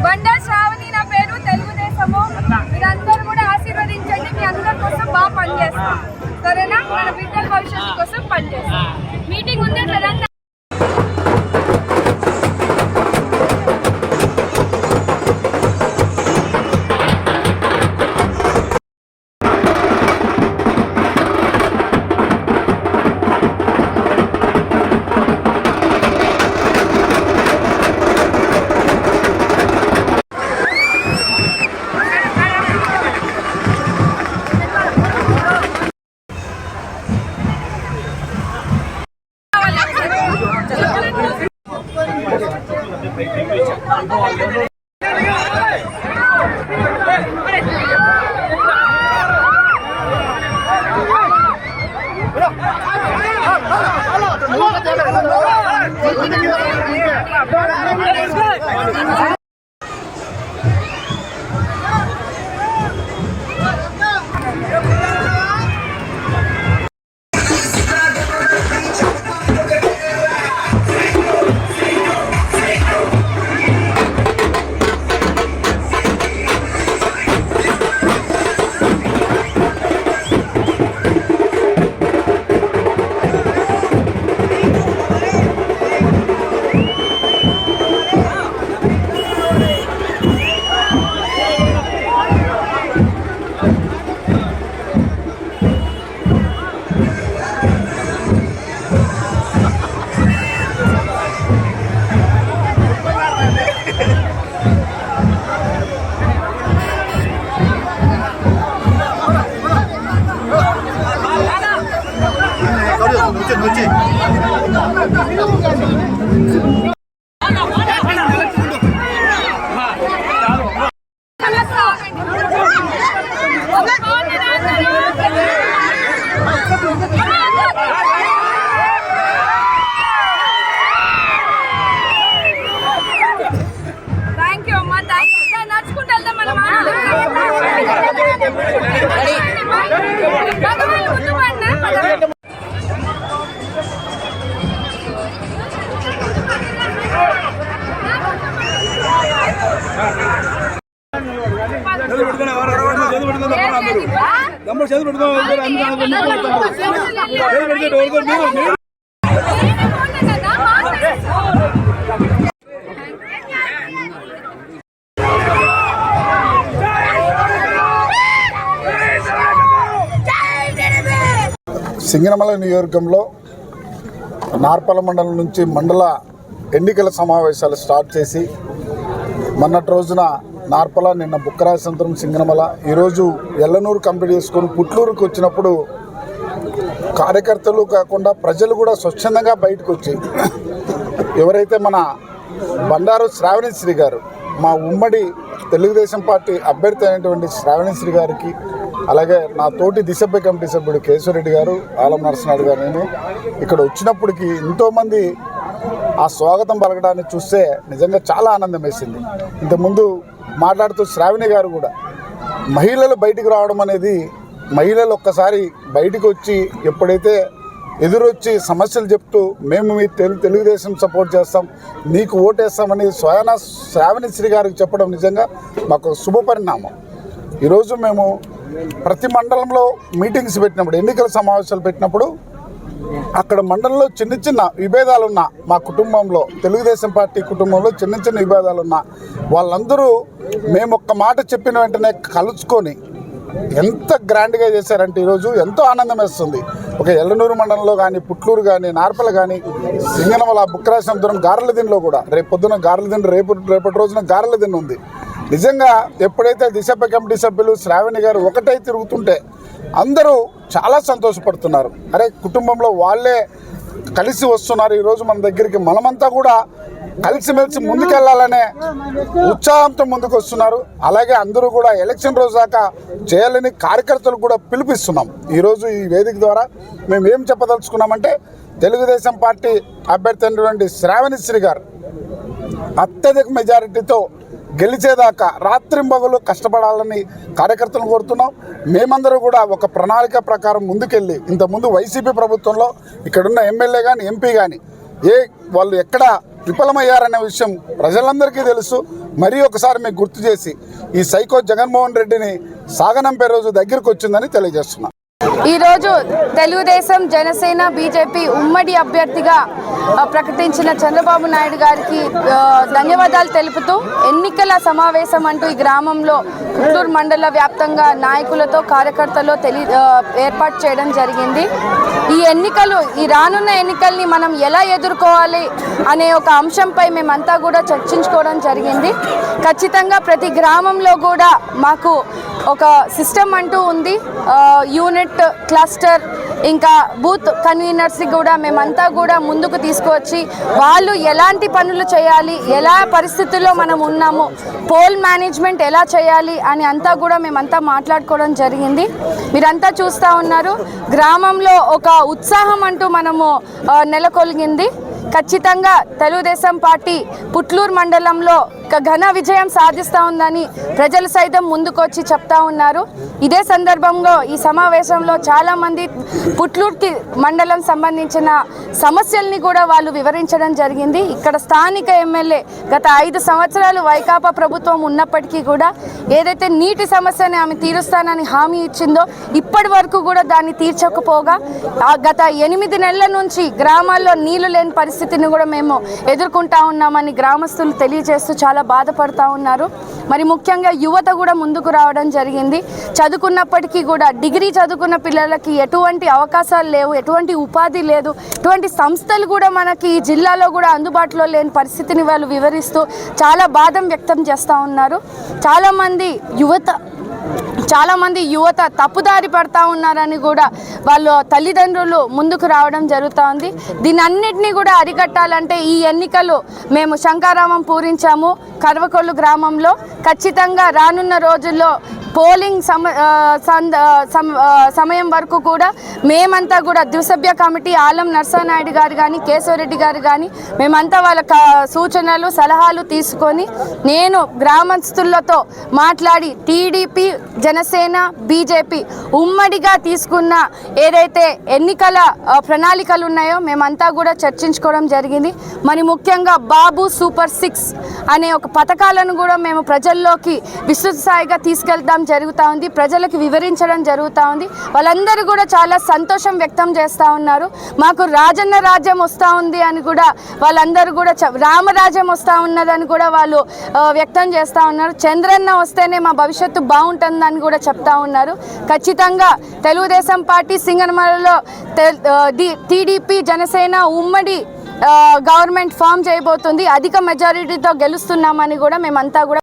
బండా శ్రావణి నా పేరు, తెలుగుదేశము. మీరందరూ కూడా ఆశీర్వదించండి. మీ అందరి కోసం బాగా పనిచేస్తాం, సరేనా? మన బిడ్డల భవిష్యత్తు కోసం పనిచేస్తాం. మీటింగ్ ఉంది కదా. సింగనమల నియోజకవర్గంలో నార్పల మండలం నుంచి మండల ఎన్నికల సమావేశాలు స్టార్ట్ చేసి మొన్నటి రోజున నార్పల, నిన్న బుక్కరాజసంద్రం, సింగనమల, ఈరోజు ఎల్లనూరు కంప్లీట్ చేసుకొని పుట్లూరుకు వచ్చినప్పుడు కార్యకర్తలు కాకుండా ప్రజలు కూడా స్వచ్ఛందంగా బయటకు వచ్చి ఎవరైతే మన బండారు శ్రావణిశ్రీ గారు, మా ఉమ్మడి తెలుగుదేశం పార్టీ అభ్యర్థి అయినటువంటి శ్రావణిశ్రీ గారికి, అలాగే నా తోటి దిశభ్య కమిటీ సభ్యుడు కేశవరెడ్డి గారు, ఆలం నరసింహారెడ్డి గారు, నేను ఇక్కడ వచ్చినప్పటికీ ఎంతోమంది ఆ స్వాగతం పలకడాన్ని చూస్తే నిజంగా చాలా ఆనందం వేసింది. ఇంతకుముందు మాట్లాడుతూ శ్రావణి గారు కూడా మహిళలు బయటికి రావడం అనేది, మహిళలు ఒక్కసారి బయటకు వచ్చి ఎప్పుడైతే ఎదురొచ్చి సమస్యలు చెప్తూ మేము మీ తెలుగుదేశం సపోర్ట్ చేస్తాం, నీకు ఓటేస్తామని స్వయాన శ్రావణిశ్రీ గారికి చెప్పడం నిజంగా మాకు శుభపరిణామం. ఈరోజు మేము ప్రతి మండలంలో మీటింగ్స్ పెట్టినప్పుడు, ఎన్నికల సమావేశాలు పెట్టినప్పుడు అక్కడ మండలంలో చిన్న చిన్న విభేదాలున్నా, మా కుటుంబంలో తెలుగుదేశం పార్టీ కుటుంబంలో చిన్న చిన్న విభేదాలున్నా వాళ్ళందరూ మేము ఒక్క మాట చెప్పిన వెంటనే కలుసుకొని ఎంత గ్రాండ్గా చేశారంటే ఈరోజు ఎంతో ఆనందం వేస్తుంది. ఒక ఎల్లనూరు మండలంలో కానీ, పుట్లూరు కానీ, నార్పల కానీ, సింగనమల, బుక్కరాజసముద్రం, గారెలదిన్నెలో కూడా రేపు పొద్దున గారెలదిన్నె, రేపటి రోజున గారెలదిన్నె ఉంది. నిజంగా ఎప్పుడైతే దిశభ్య కమిటీ సభ్యులు శ్రావణి గారు ఒకటై తిరుగుతుంటే అందరూ చాలా సంతోషపడుతున్నారు. అరే కుటుంబంలో వాళ్ళే కలిసి వస్తున్నారు ఈరోజు మన దగ్గరికి. మనమంతా కూడా కలిసిమెలిసి ముందుకెళ్లాలనే ఉత్సాహంతో ముందుకు వస్తున్నారు. అలాగే అందరూ కూడా ఎలక్షన్ రోజు దాకా చేయాలని కార్యకర్తలు కూడా పిలుపిస్తున్నాం. ఈరోజు ఈ వేదిక ద్వారా మేము ఏం చెప్పదలుచుకున్నామంటే, తెలుగుదేశం పార్టీ అభ్యర్థి అయినటువంటి శ్రావణిశ్రీ గారు అత్యధిక మెజారిటీతో గెలిచేదాకా రాత్రింబగలు కష్టపడాలని కార్యకర్తలను కోరుతున్నాం. మేమందరూ కూడా ఒక ప్రణాళిక ప్రకారం ముందుకెళ్ళి, ఇంతకుముందు వైసీపీ ప్రభుత్వంలో ఇక్కడున్న ఎమ్మెల్యే కానీ ఎంపీ కానీ వాళ్ళు ఎక్కడ విఫలమయ్యారనే విషయం ప్రజలందరికీ తెలుసు. మరీ ఒకసారి మీకు గుర్తు చేసి ఈ సైకో జగన్మోహన్ రెడ్డిని సాగనంపే రోజు దగ్గరకు వచ్చిందని తెలియజేస్తున్నాం. ఈరోజు తెలుగుదేశం, జనసేన, బీజేపీ ఉమ్మడి అభ్యర్థిగా ప్రకటించిన చంద్రబాబు నాయుడు గారికి ధన్యవాదాలు తెలుపుతూ ఎన్నికల సమావేశం అంటూ ఈ గ్రామంలో పుత్తూరు మండల వ్యాప్తంగా నాయకులతో కార్యకర్తలు ఏర్పాటు చేయడం జరిగింది. ఈ ఎన్నికలు, ఈ రానున్న ఎన్నికల్ని మనం ఎలా ఎదుర్కోవాలి అనే ఒక అంశంపై మేమంతా కూడా చర్చించుకోవడం జరిగింది. ఖచ్చితంగా ప్రతి గ్రామంలో కూడా మాకు ఒక సిస్టమ్ అంటూ ఉంది. యూనిట్, క్లస్టర్, ఇంకా బూత్ కన్వీనర్స్ని కూడా మేమంతా కూడా ముందుకు తీసుకువచ్చి వాళ్ళు ఎలాంటి పనులు చేయాలి, ఎలా పరిస్థితుల్లో మనం ఉన్నాము, పోల్ మేనేజ్మెంట్ ఎలా చేయాలి అని అంతా కూడా మేమంతా మాట్లాడుకోవడం జరిగింది. మీరంతా చూస్తూ ఉన్నారు, గ్రామంలో ఒక ఉత్సాహం అంటూ మనము నెలకొల్గింది. ఖచ్చితంగా తెలుగుదేశం పార్టీ పుట్లూరు మండలంలో ఘన విజయం సాధిస్తూ ఉందని ప్రజలు సైతం ముందుకొచ్చి చెప్తా ఉన్నారు. ఇదే సందర్భంలో ఈ సమావేశంలో చాలామంది పుట్లూరుకి మండలం సంబంధించిన సమస్యల్ని కూడా వాళ్ళు వివరించడం జరిగింది. ఇక్కడ స్థానిక ఎమ్మెల్యే గత 5 సంవత్సరాలు వైకాపా ప్రభుత్వం ఉన్నప్పటికీ కూడా ఏదైతే నీటి సమస్యని ఆమె తీరుస్తానని హామీ ఇచ్చిందో ఇప్పటి వరకు కూడా దాన్ని తీర్చకపోగా గత 8 నెలల నుంచి గ్రామాల్లో నీళ్లు లేని పరిస్థితిని కూడా మేము ఎదుర్కొంటా ఉన్నామని గ్రామస్తులు తెలియజేస్తూ చాలా బాధపడతా ఉన్నారు. మరి ముఖ్యంగా యువత కూడా ముందుకు రావడం జరిగింది. చదువుకున్నప్పటికీ కూడా డిగ్రీ చదువుకున్న పిల్లలకి ఎటువంటి అవకాశాలు లేవు, ఎటువంటి ఉపాధి లేదు, ఎటువంటి సంస్థలు కూడా మనకి ఈ జిల్లాలో కూడా అందుబాటులో లేని పరిస్థితిని వాళ్ళు వివరిస్తూ చాలా బాధ వ్యక్తం చేస్తూ ఉన్నారు. చాలామంది యువత తప్పుదారి పడతా ఉన్నారని కూడా వాళ్ళు తల్లిదండ్రులు ముందుకు రావడం జరుగుతూ ఉంది. దీని అన్నిటినీ కూడా అరికట్టాలంటే ఈ ఎన్నికలు మేము శంకారామం పూరించాము కర్వకొల్లు గ్రామంలో. ఖచ్చితంగా రానున్న రోజుల్లో పోలింగ్ సమయం వరకు కూడా మేమంతా కూడా ద్విసభ్య కమిటీ ఆలం నర్సానాయుడు గారు కానీ కేశవరెడ్డి గారు కానీ మేమంతా వాళ్ళ సూచనలు సలహాలు తీసుకొని నేను గ్రామస్తులతో మాట్లాడి టీడీపీ, జనసేన, బీజేపీ ఉమ్మడిగా తీసుకున్న ఏదైతే ఎన్నికల ప్రణాళికలు ఉన్నాయో మేమంతా కూడా చర్చించుకోవడం జరిగింది. మరి ముఖ్యంగా బాబు సూపర్ 6 అనే ఒక పథకాలను కూడా మేము ప్రజల్లోకి విస్తృత స్థాయిగా తీసుకెళ్తాం జరుగుతూ ఉంది, ప్రజలకు వివరించడం జరుగుతూ ఉంది. వాళ్ళందరూ కూడా చాలా సంతోషం వ్యక్తం చేస్తూ ఉన్నారు. మాకు రాజన్న రాజ్యం వస్తూ ఉంది అని కూడా వాళ్ళందరూ కూడా రామరాజ్యం వస్తూ ఉన్నదని కూడా వాళ్ళు వ్యక్తం చేస్తూ ఉన్నారు. చంద్రన్న వస్తేనే మా భవిష్యత్తు బాగుంటుందని కూడా చెప్తా ఉన్నారు. ఖచ్చితంగా తెలుగుదేశం పార్టీ సింగనమలలో టీడీపీ, జనసేన ఉమ్మడి గవర్నమెంట్ ఫామ్ చేయబోతుంది. అధిక మెజారిటీతో గెలుస్తున్నామని కూడా మేమంతా కూడా